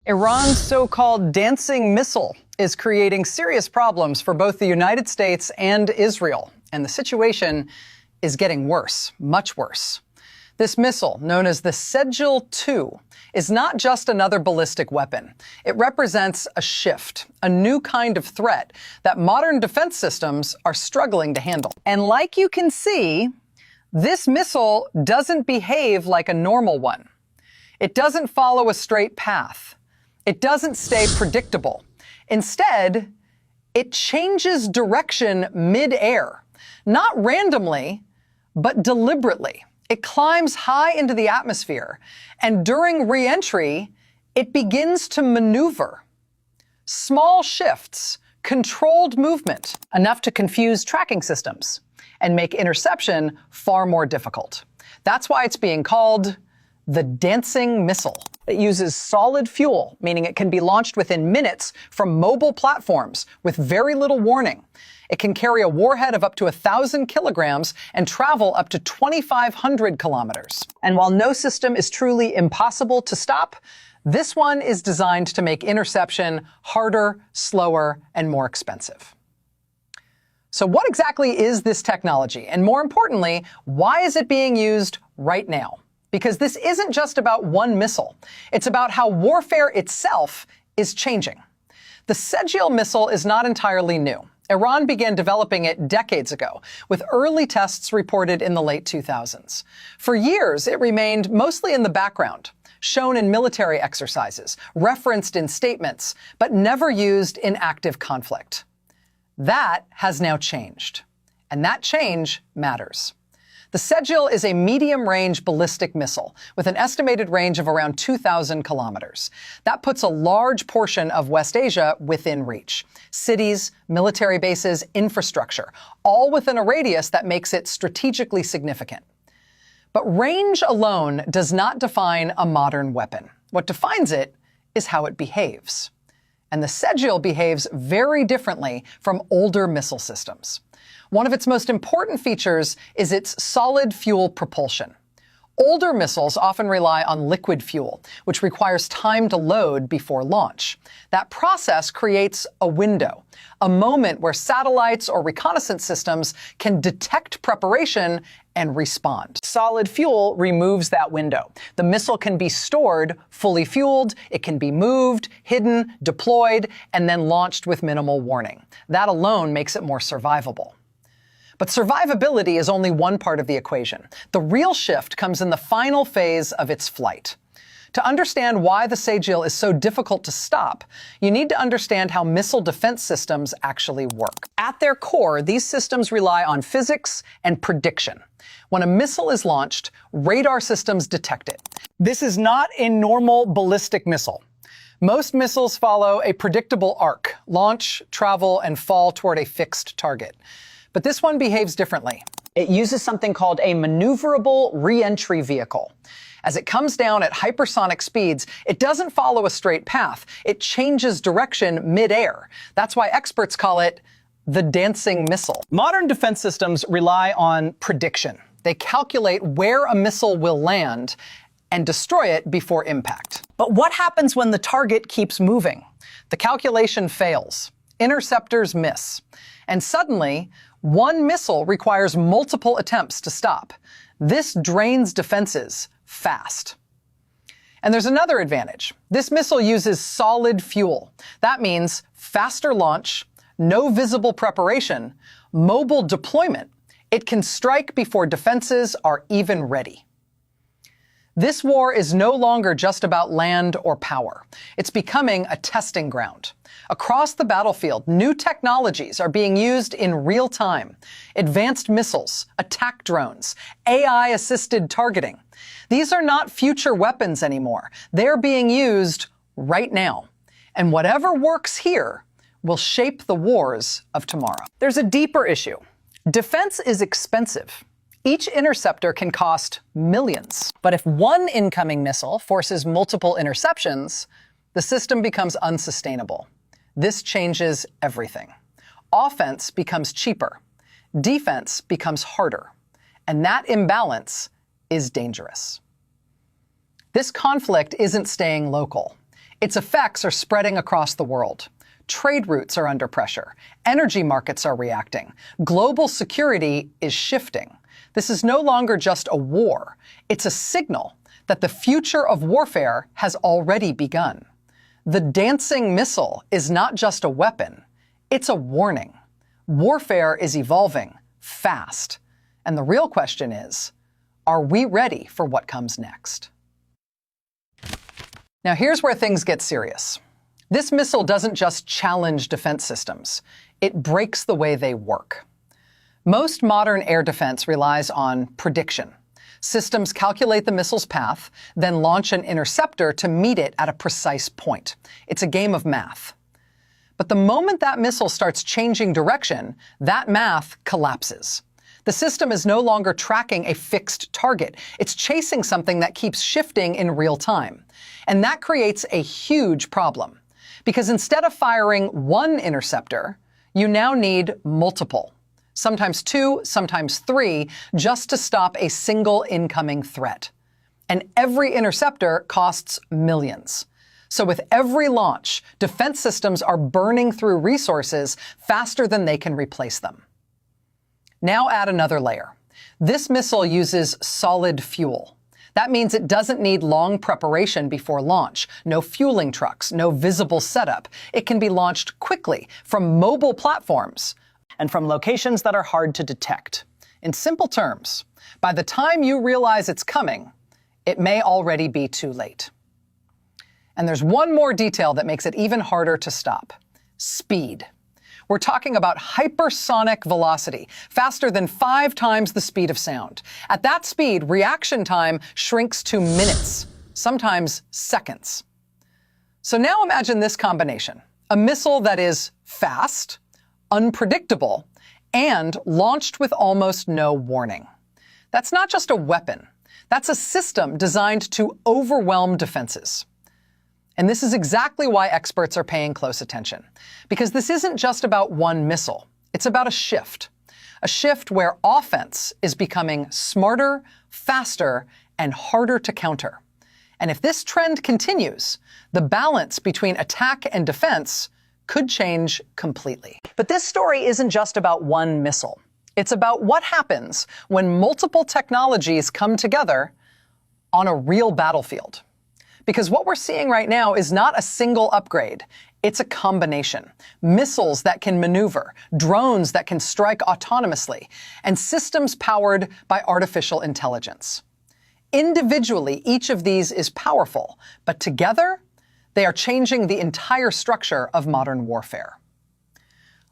Iran's so-called dancing missile is creating serious problems for both the United States and Israel, and the situation is getting worse, much worse. This missile, known as the Sejil 2, is not just another ballistic weapon. It represents a shift, a new kind of threat that modern defense systems are struggling to handle. And like you can see, this missile doesn't behave like a normal one. It doesn't follow a straight path. It doesn't stay predictable. Instead, it changes direction mid-air, not randomly, but deliberately. It climbs high into the atmosphere, and during re-entry, it begins to maneuver. Small shifts, controlled movement, enough to confuse tracking systems and make interception far more difficult. That's why it's being called the dancing missile. It uses solid fuel, meaning it can be launched within minutes from mobile platforms with very little warning. It can carry a warhead of up to 1,000 kilograms and travel up to 2,500 kilometers. And while no system is truly impossible to stop, this one is designed to make interception harder, slower, and more expensive. So what exactly is this technology? And more importantly, why is it being used right now? Because this isn't just about one missile. It's about how warfare itself is changing. The Sejil missile is not entirely new. Iran began developing it decades ago, with early tests reported in the late 2000s. For years, it remained mostly in the background, shown in military exercises, referenced in statements, but never used in active conflict. That has now changed, and that change matters. The Sejil is a medium-range ballistic missile with an estimated range of around 2,000 kilometers. That puts a large portion of West Asia within reach. Cities, military bases, infrastructure, all within a radius that makes it strategically significant. But range alone does not define a modern weapon. What defines it is how it behaves. And the Sejil behaves very differently from older missile systems. One of its most important features is its solid fuel propulsion. Older missiles often rely on liquid fuel, which requires time to load before launch. That process creates a window, a moment where satellites or reconnaissance systems can detect preparation and respond. Solid fuel removes that window. The missile can be stored fully fueled, it can be moved, hidden, deployed, and then launched with minimal warning. That alone makes it more survivable. But survivability is only one part of the equation. The real shift comes in the final phase of its flight. To understand why the Sejil is so difficult to stop, you need to understand how missile defense systems actually work. At their core, these systems rely on physics and prediction. When a missile is launched, radar systems detect it. This is not a normal ballistic missile. Most missiles follow a predictable arc: launch, travel, and fall toward a fixed target. But this one behaves differently. It uses something called a maneuverable re-entry vehicle. As it comes down at hypersonic speeds, it doesn't follow a straight path. It changes direction mid-air. That's why experts call it the dancing missile. Modern defense systems rely on prediction. They calculate where a missile will land and destroy it before impact. But what happens when the target keeps moving? The calculation fails. Interceptors miss. And suddenly, one missile requires multiple attempts to stop. This drains defenses fast. And there's another advantage. This missile uses solid fuel. That means faster launch, no visible preparation, mobile deployment. It can strike before defenses are even ready. This war is no longer just about land or power. It's becoming a testing ground. Across the battlefield, new technologies are being used in real time. Advanced missiles, attack drones, AI-assisted targeting. These are not future weapons anymore. They're being used right now. And whatever works here will shape the wars of tomorrow. There's a deeper issue. Defense is expensive. Each interceptor can cost millions. But if one incoming missile forces multiple interceptions, the system becomes unsustainable. This changes everything. Offense becomes cheaper. Defense becomes harder. And that imbalance is dangerous. This conflict isn't staying local. Its effects are spreading across the world. Trade routes are under pressure. Energy markets are reacting. Global security is shifting. This is no longer just a war. It's a signal that the future of warfare has already begun. The dancing missile is not just a weapon. It's a warning. Warfare is evolving fast. And the real question is, are we ready for what comes next? Now here's where things get serious. This missile doesn't just challenge defense systems. It breaks the way they work. Most modern air defense relies on prediction. Systems calculate the missile's path, then launch an interceptor to meet it at a precise point. It's a game of math. But the moment that missile starts changing direction, that math collapses. The system is no longer tracking a fixed target. It's chasing something that keeps shifting in real time. And that creates a huge problem. Because instead of firing one interceptor, you now need multiple. Sometimes 2, sometimes 3, just to stop a single incoming threat. And every interceptor costs millions. So with every launch, defense systems are burning through resources faster than they can replace them. Now add another layer. This missile uses solid fuel. That means it doesn't need long preparation before launch. No fueling trucks, no visible setup. It can be launched quickly from mobile platforms and from locations that are hard to detect. In simple terms, by the time you realize it's coming, it may already be too late. And there's one more detail that makes it even harder to stop. Speed. We're talking about hypersonic velocity, faster than 5 times the speed of sound. At that speed, reaction time shrinks to minutes, sometimes seconds. So now imagine this combination. A missile that is fast, unpredictable, and launched with almost no warning. That's not just a weapon. That's a system designed to overwhelm defenses. And this is exactly why experts are paying close attention. Because this isn't just about one missile. It's about a shift. A shift where offense is becoming smarter, faster, and harder to counter. And if this trend continues, the balance between attack and defense could change completely. But this story isn't just about one missile. It's about what happens when multiple technologies come together on a real battlefield. Because what we're seeing right now is not a single upgrade. It's a combination. Missiles that can maneuver, drones that can strike autonomously, and systems powered by artificial intelligence. Individually, each of these is powerful, but together, they are changing the entire structure of modern warfare.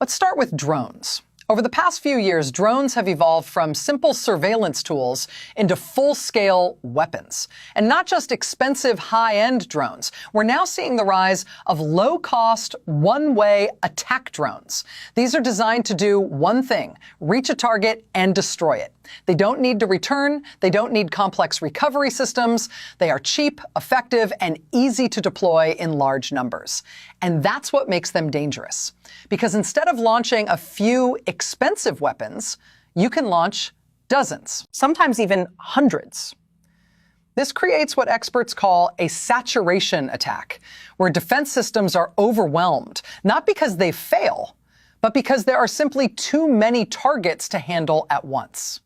Let's start with drones. Over the past few years, drones have evolved from simple surveillance tools into full-scale weapons. And not just expensive high-end drones. We're now seeing the rise of low-cost, one-way attack drones. These are designed to do one thing: reach a target and destroy it. They don't need to return. They don't need complex recovery systems. They are cheap, effective, and easy to deploy in large numbers. And that's what makes them dangerous. Because instead of launching a few expensive weapons, you can launch dozens, sometimes even hundreds. This creates what experts call a saturation attack, where defense systems are overwhelmed, not because they fail, but because there are simply too many targets to handle at once.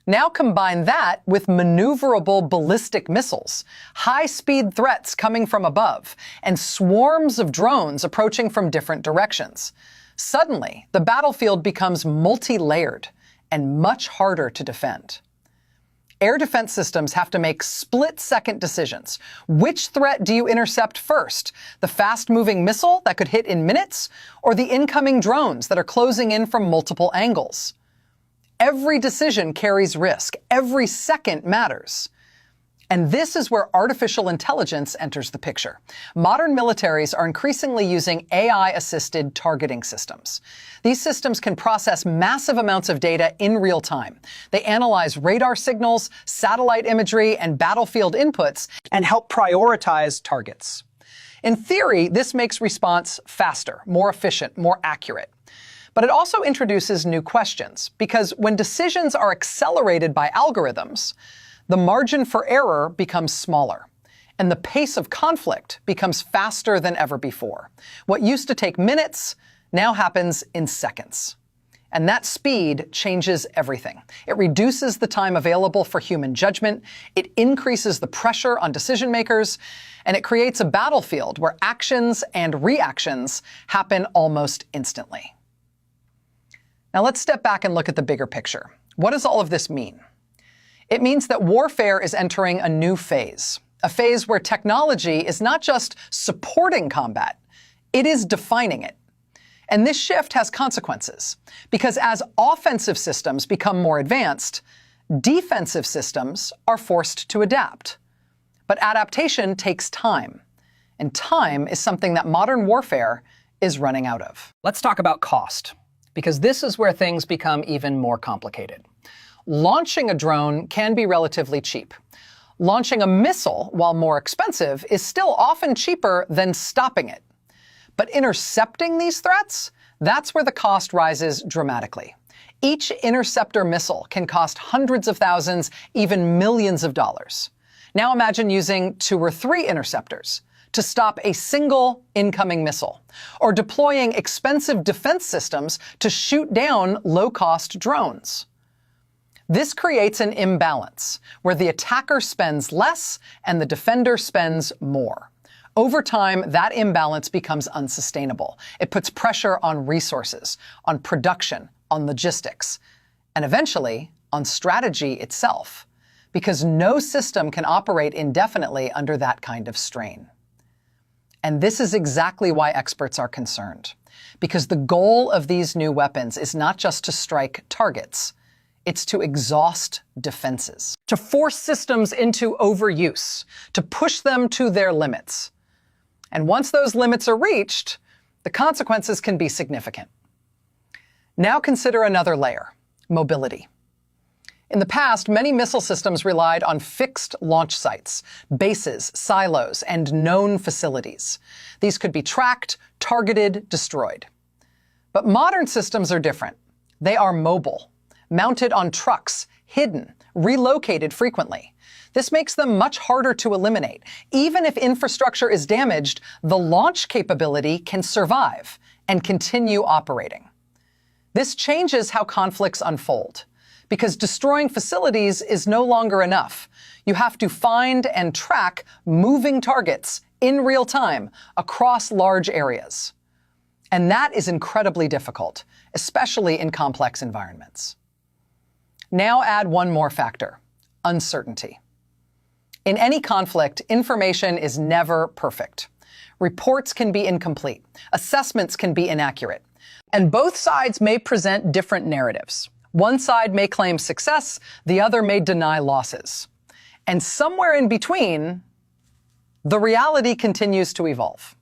Now combine that with maneuverable ballistic missiles, high-speed threats coming from above, and swarms of drones approaching from different directions. Suddenly, the battlefield becomes multi-layered and much harder to defend. Air defense systems have to make split-second decisions. Which threat do you intercept first? The fast-moving missile that could hit in minutes, or the incoming drones that are closing in from multiple angles? Every decision carries risk. Every second matters. And this is where artificial intelligence enters the picture. Modern militaries are increasingly using AI-assisted targeting systems. These systems can process massive amounts of data in real time. They analyze radar signals, satellite imagery, and battlefield inputs, and help prioritize targets. In theory, this makes response faster, more efficient, more accurate. But it also introduces new questions, because when decisions are accelerated by algorithms, the margin for error becomes smaller. and the pace of conflict becomes faster than ever before. What used to take minutes now happens in seconds. And that speed changes everything. It reduces the time available for human judgment, it increases the pressure on decision makers, and it creates a battlefield where actions and reactions happen almost instantly. Now let's step back and look at the bigger picture. What does all of this mean? It means that warfare is entering a new phase, a phase where technology is not just supporting combat, it is defining it. And this shift has consequences, because as offensive systems become more advanced, defensive systems are forced to adapt. But adaptation takes time, and time is something that modern warfare is running out of. Let's talk about cost, because this is where things become even more complicated. Launching a drone can be relatively cheap. Launching a missile, while more expensive, is still often cheaper than stopping it. But intercepting these threats, that's where the cost rises dramatically. Each interceptor missile can cost hundreds of thousands, even millions of dollars. Now imagine using 2 or 3 interceptors to stop a single incoming missile, or deploying expensive defense systems to shoot down low-cost drones. This creates an imbalance, where the attacker spends less and the defender spends more. Over time, that imbalance becomes unsustainable. It puts pressure on resources, on production, on logistics, and eventually on strategy itself, because no system can operate indefinitely under that kind of strain. And this is exactly why experts are concerned, because the goal of these new weapons is not just to strike targets, it's to exhaust defenses, to force systems into overuse, to push them to their limits. And once those limits are reached, the consequences can be significant. Now consider another layer, mobility. In the past, many missile systems relied on fixed launch sites, bases, silos, and known facilities. These could be tracked, targeted, destroyed. But modern systems are different. They are mobile, mounted on trucks, hidden, relocated frequently. This makes them much harder to eliminate. Even if infrastructure is damaged, the launch capability can survive and continue operating. This changes how conflicts unfold, because destroying facilities is no longer enough. You have to find and track moving targets in real time across large areas. And that is incredibly difficult, especially in complex environments. Now add one more factor, uncertainty. In any conflict, information is never perfect. Reports can be incomplete. Assessments can be inaccurate. And both sides may present different narratives. One side may claim success, the other may deny losses. And somewhere in between, the reality continues to evolve.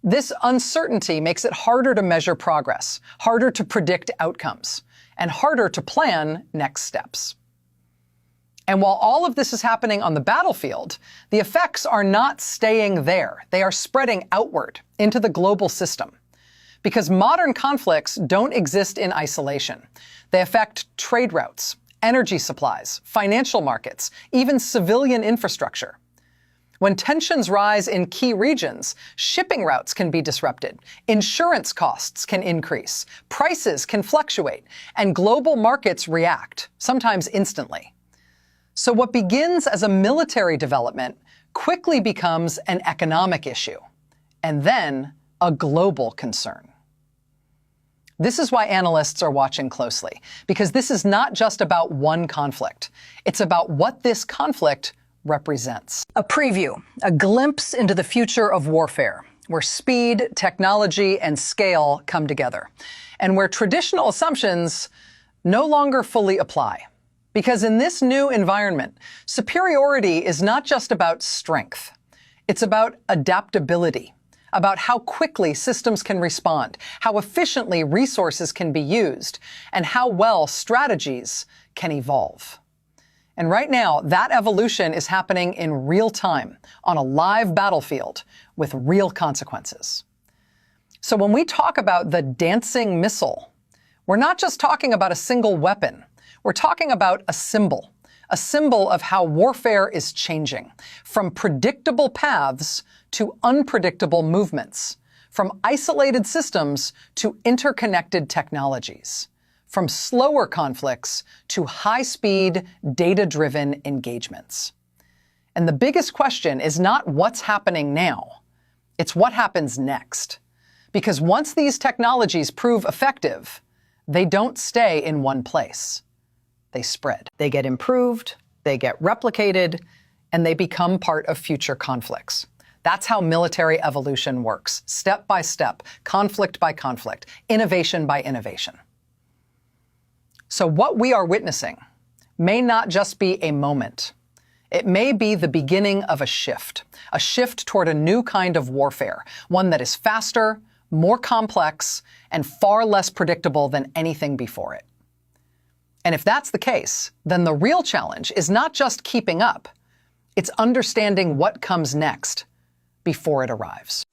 This uncertainty makes it harder to measure progress, harder to predict outcomes, and harder to plan next steps. And while all of this is happening on the battlefield, the effects are not staying there. They are spreading outward into the global system. Because modern conflicts don't exist in isolation. They affect trade routes, energy supplies, financial markets, even civilian infrastructure. When tensions rise in key regions, shipping routes can be disrupted, insurance costs can increase, prices can fluctuate, and global markets react, sometimes instantly. So what begins as a military development quickly becomes an economic issue, and then a global concern. This is why analysts are watching closely, because this is not just about one conflict. It's about what this conflict represents. A preview, a glimpse into the future of warfare, where speed, technology, and scale come together, and where traditional assumptions no longer fully apply. Because in this new environment, superiority is not just about strength. It's about adaptability, about how quickly systems can respond, how efficiently resources can be used, and how well strategies can evolve. And right now, that evolution is happening in real time, on a live battlefield, with real consequences. So when we talk about the dancing missile, we're not just talking about a single weapon. We're talking about a symbol a symbol of how warfare is changing, from predictable paths to unpredictable movements, from isolated systems to interconnected technologies, from slower conflicts to high-speed, data-driven engagements. And the biggest question is not what's happening now, it's what happens next. Because once these technologies prove effective, they don't stay in one place. They spread. They get improved, they get replicated, and they become part of future conflicts. That's how military evolution works, step by step, conflict by conflict, innovation by innovation. So what we are witnessing may not just be a moment. It may be the beginning of a shift toward a new kind of warfare, one that is faster, more complex, and far less predictable than anything before it. And if that's the case, then the real challenge is not just keeping up, it's understanding what comes next before it arrives.